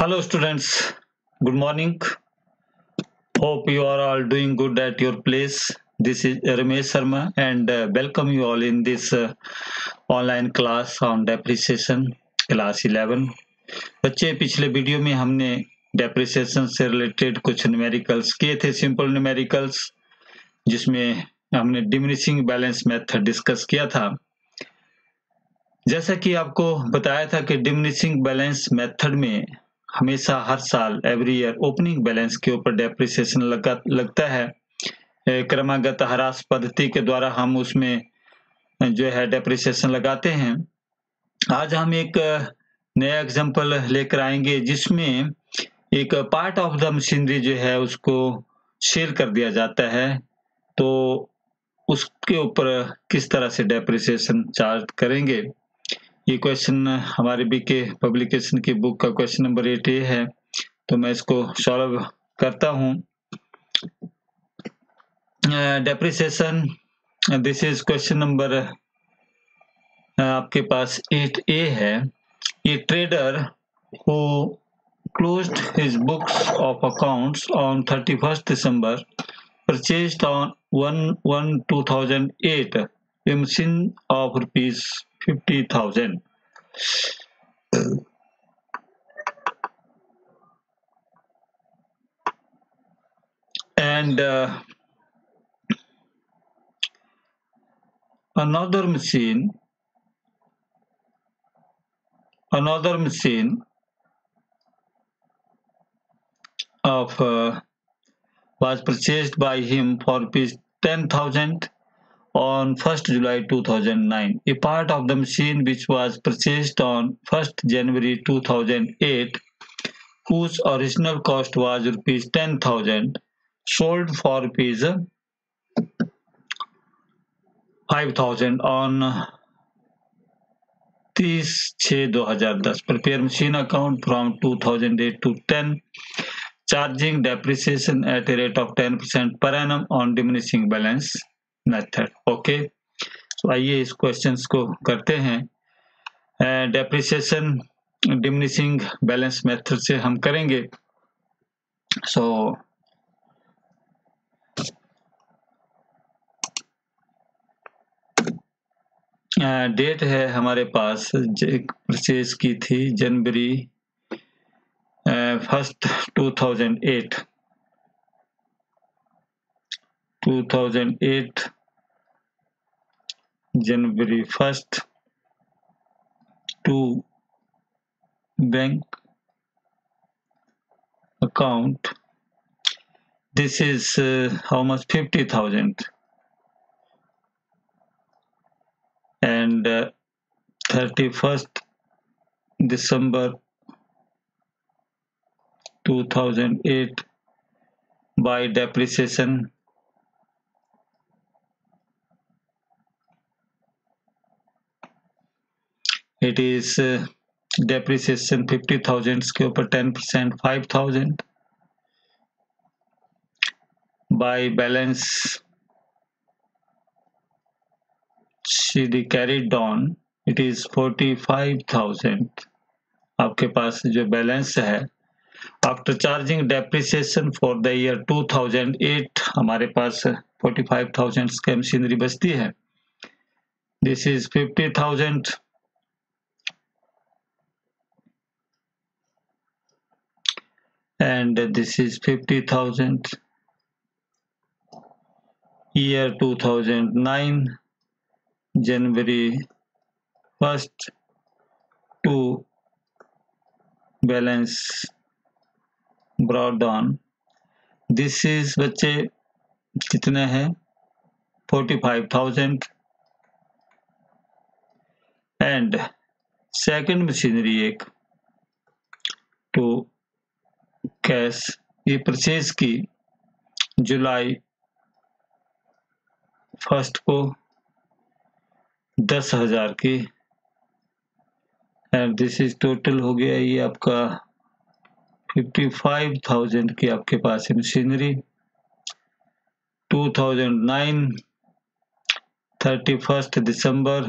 Hello students, good morning. Hope you are all doing good at your place. This is Ramesh Sharma and welcome you all in this online class on depreciation class 11. बच्चे पिछले video में हमने depreciation से related कुछ numericals किए थे, simple numericals, जिसमें हमने डिमिनिशिंग बैलेंस मेथड डिस्कस किया था। जैसा कि आपको बताया था कि डिमिनिशिंग बैलेंस मेथड में हमेशा हर साल एवरी ईयर ओपनिंग बैलेंस के ऊपर डेप्रिसिएशन लगता है। क्रमागत ह्रास पद्धति के द्वारा हम उसमें जो है डेप्रिसिएशन लगाते हैं। आज हम एक नया एग्जांपल लेकर आएंगे जिसमें एक पार्ट ऑफ द मशीनरी जो है उसको सेल कर दिया जाता है, तो उसके ऊपर किस तरह से डेप्रिसिएशन चार्ज करेंगे। ये क्वेश्चन हमारे बीके पब्लिकेशन की बुक का क्वेश्चन नंबर 8 है, तो मैं इसको सॉल्व करता हूँ। Depreciation, this is question number आपके पास 8A है। ये trader who closed his books of accounts on 31st December purchased on 1/1/2008 a machine of rupees 50,000. And another machine of was purchased by him for rupees 10,000 on 1st July 2009. A part of the machine which was purchased on 1st January 2008, whose original cost was rupees 10,000, sold for rupees 5,000 on 30/6/2010. Prepare machine account from 2008 to 10, charging depreciation at a rate of 10% per annum on diminishing balance method. Okay, so आइए इस questions को करते हैं। Depreciation diminishing balance method से हम करेंगे। सो date है हमारे पास, परचेज की थी जनवरी 1st 2008 January 1st to bank account. This is how much? 50,000. And 31st December 2008 by depreciation it is depreciation 50,000 के ऊपर 10% 5,000 by balance CD carried on, it is 45,000। आपके पास जो बैलेंस है after charging depreciation for the year 2008 हमारे पास 45,000 की machinery बचती है। This is 50,000 and this is 50,000 year 2009 January 1st to balance brought on. This is बच्चे कितने हैं? 45,000 and second machinery एक to कैश, ये परचेज की जुलाई 1st को 10,000 की, एंड दिस इज टोटल हो गया ये आपका 55,000 की आपके पास है मशीनरी। 2009 31st दिसंबर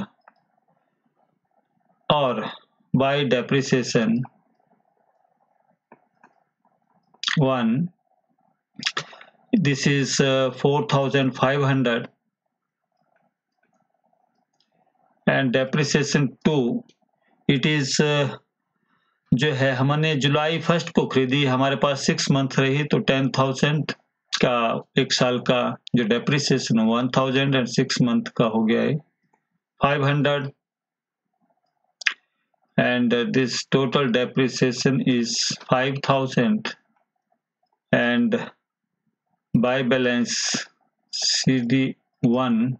और bye depreciation 1, this is 4,500, and depreciation 2, it is जो है हमने जुलाई 1 को खरीदी, हमारे पास 6 मंथ रही तो 10,000 का एक साल का जो डेप्रिसिएशन 1,000 एंड 6 मंथ का हो गया है 500, and this total depreciation is 5,000, and by balance CD1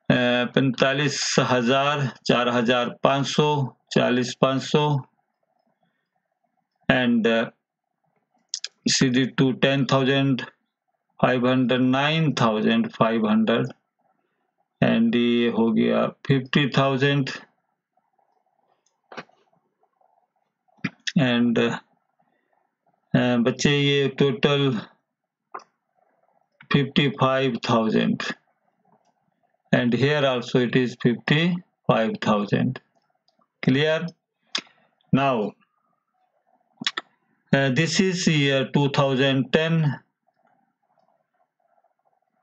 45,000, 4,500, 40,500, and CD2 10,000, 500, 9,500, and ये हो गया 50,000, and बच्चे ये total 55,000, and here also it is 55,000. Clear? Now this is year 2010,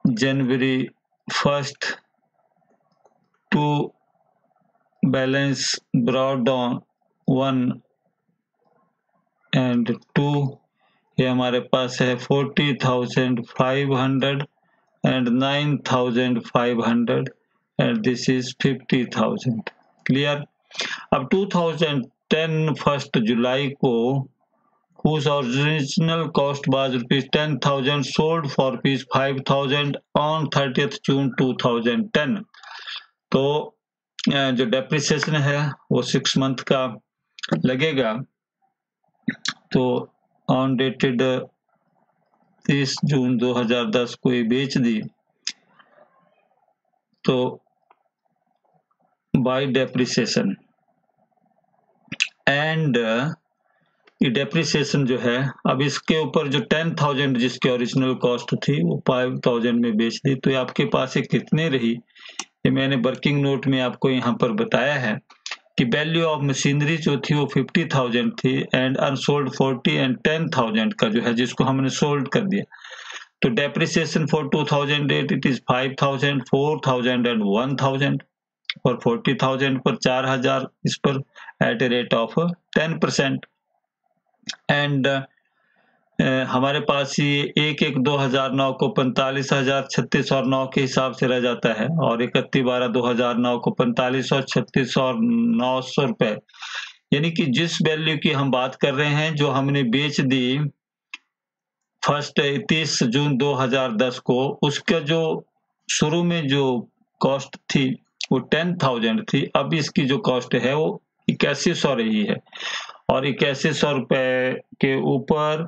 January 1st to balance brought down 1 and 2, ये हमारे पास है 40,500 and 9,500, and this is 50,000. Clear? अब 2010 1st जुलाई को whose original cost was rupees 10,000 sold for rupees 5,000 on 30th June 2010. तो जो depreciation है वो 6 month का लगेगा, तो ऑन डेटेड 30 जून 2010 को ये बेच दी, तो बाय डेप्रिसिएशन, एंड ये डेप्रिसिएशन जो है अब इसके ऊपर जो 10,000 जिसकी ओरिजिनल कॉस्ट थी वो 5,000 में बेच दी, तो ये आपके पास ये कितने रही, ये मैंने वर्किंग नोट में आपको यहाँ पर बताया है कि वैल्यू ऑफ मशीनरी जो थी वो 50,000 थी, एंड अनसोल्ड 40 एंड 10,000 का जो है जिसको हमने सोल्ड कर दिया, तो depreciation for 2008 it is 5,000, 4,000 and 1,000, और 40,000 पर 4,000 इस पर at a rate of 10%, and हमारे पास ये 1/1/2009 को 45,036 के हिसाब से रह जाता है, और 31/12/2009 को 45,36 रुपए, यानी कि जिस वैल्यू की हम बात कर रहे हैं जो हमने बेच दी 30 जून 2010 को, उसका जो शुरू में जो कॉस्ट थी वो 10,000 थी, अब इसकी जो कॉस्ट है वो 8100 रही है, और 8100 रुपए के ऊपर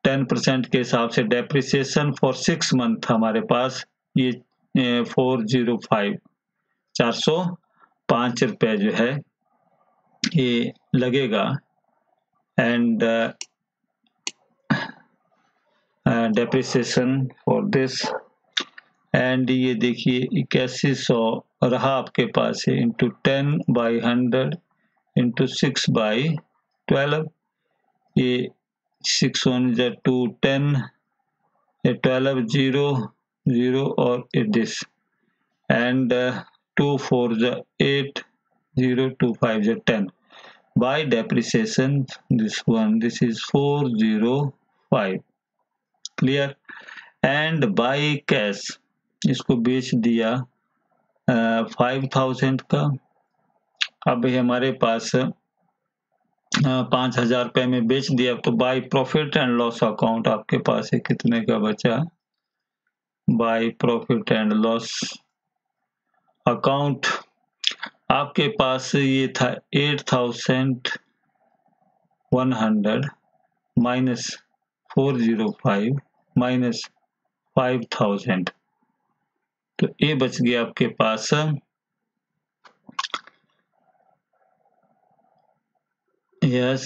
10% के हिसाब से डेप्रिसिएशन फॉर 6 मंथ हमारे पास ये 405 रुपए जो है ये लगेगा, and depreciation for this, and ये देखिए 8100 रहा आपके पास है इंटू 10/100 इंटू 6/12, ये 6 1 is 2 10, 12 0 0 और this, and 2 4 is 8 0 2 5 is 10. By depreciation this is 405. Clear? And by cash इसको बेच दिया 5,000 का, अब हमारे पास 5,000 रुपए में बेच दिया, तो by profit and loss account आपके पास है कितने का बचा, by profit and loss account आपके पास ये था 8,100 माइनस 405 माइनस 5,000, तो ये बच गया आपके पास यस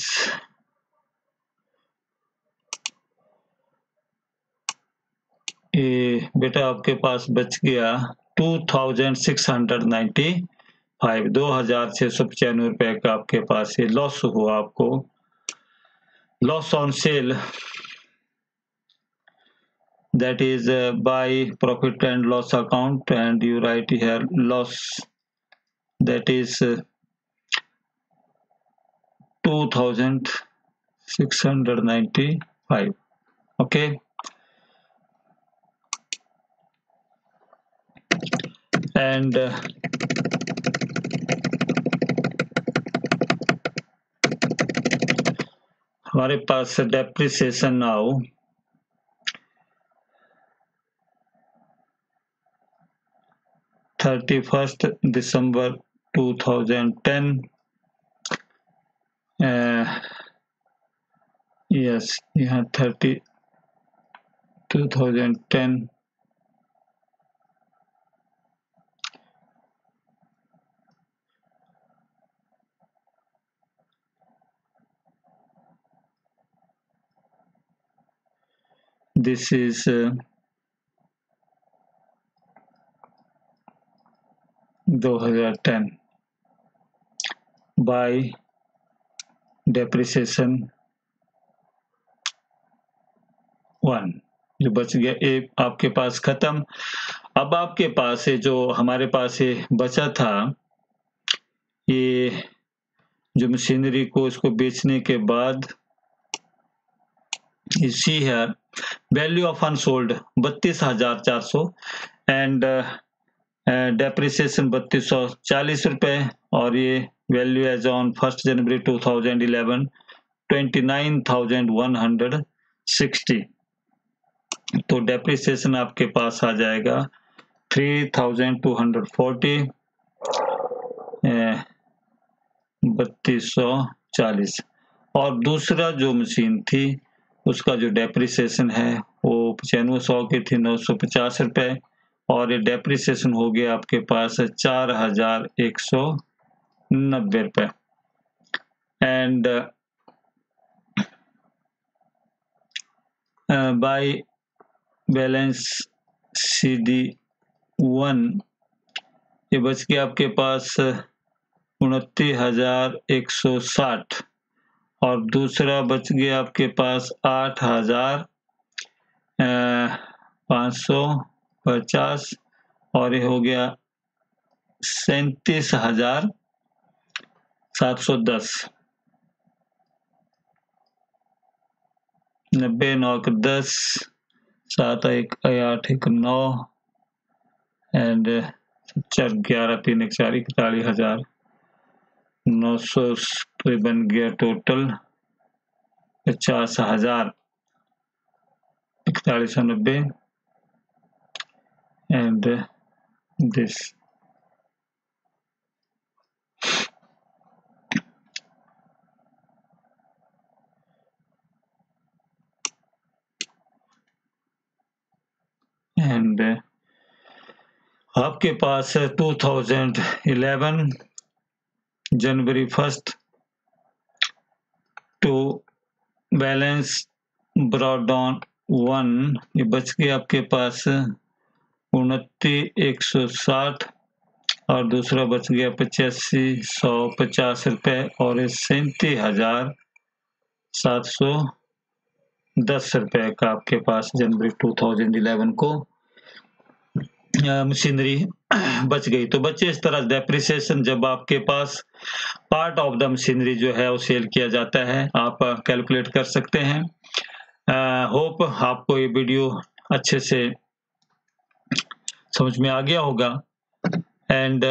ये बेटा आपके पास बच गया 2,695, 2,695 रुपए का आपके पास ये लॉस हुआ आपको loss on sale, that is buy profit and loss account, and you write here loss, that is 2695. okay, and हमारे पास depreciation now 31st December 2010, yes, यहाँ 2010, this is 2010 by depreciation 1, जो बच गया एक आपके पास खत्म। अब आपके पास है जो हमारे पास ये बचा था, ये जो मशीनरी को इसको बेचने के बाद, इसी है value of unsold 32,400 and depreciation 3240 रुपए, और ये वैल्यू एज ऑन 1 जनवरी 2011 29,160। तो डेप्रिसिएशन आपके पास आ जाएगा 3,240 3240। और दूसरा जो मशीन थी उसका जो डेप्रिसिएशन है वो 9500 की थी, 950 रुपए, और ये डेप्रिसिएशन हो गया आपके पास 4,190 रुपए। एंड बाय बैलेंस CD1 ये बच गया आपके पास 29,160, और दूसरा बच गया आपके पास 8,550, और ये हो गया 37,710। 90 9 10 7 1 8 1 9 एंड 4 11 3 1 4 41,900 बन गया टोटल 50,4190 एंड दिस। एंड आपके पास 2011 जनवरी 1 टू बैलेंस ब्रॉट डाउन 1 ये बच गया आपके पास 29,160, और दूसरा बच गया 85,150 रुपए, और 37,710 रुपए का आपके पास जनवरी 2011 को मशीनरी बच गई। तो बच्चे इस तरह डेप्रिसिएशन जब आपके पास पार्ट ऑफ द मशीनरी जो है वो सेल किया जाता है, आप कैलकुलेट कर सकते हैं। होप आपको ये वीडियो अच्छे से समझ में आ गया होगा। And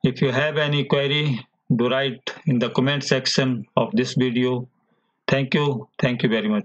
if you have any query do right in the comment section of this video. Thank you very much.